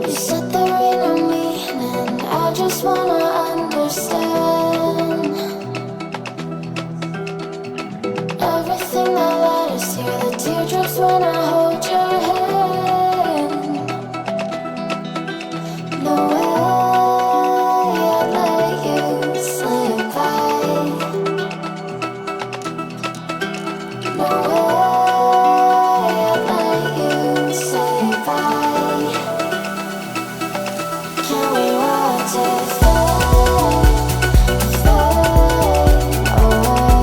You set the ring on me, and I just wanna understand everything that led us here. The teardrops when I hold your hand. No way I'd let you slip by. No way I'd let you say bye. Can we watch it fade, fade away?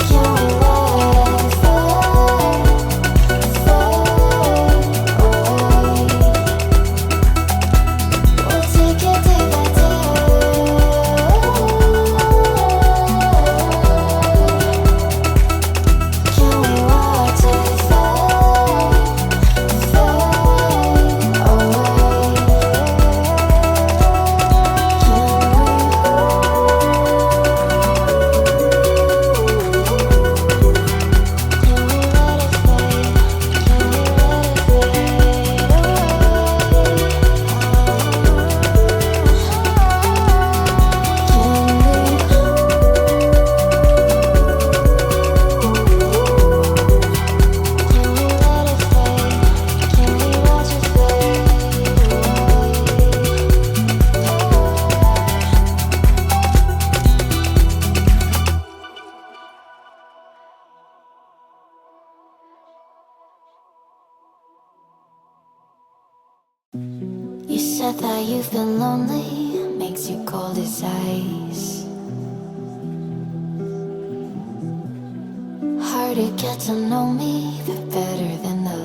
Can we let it fade, fade away? We'll take it day by day. Can we watch it fade, fade away? You said that you've been lonely, makes you cold as ice. Hard to get to know me, but better than the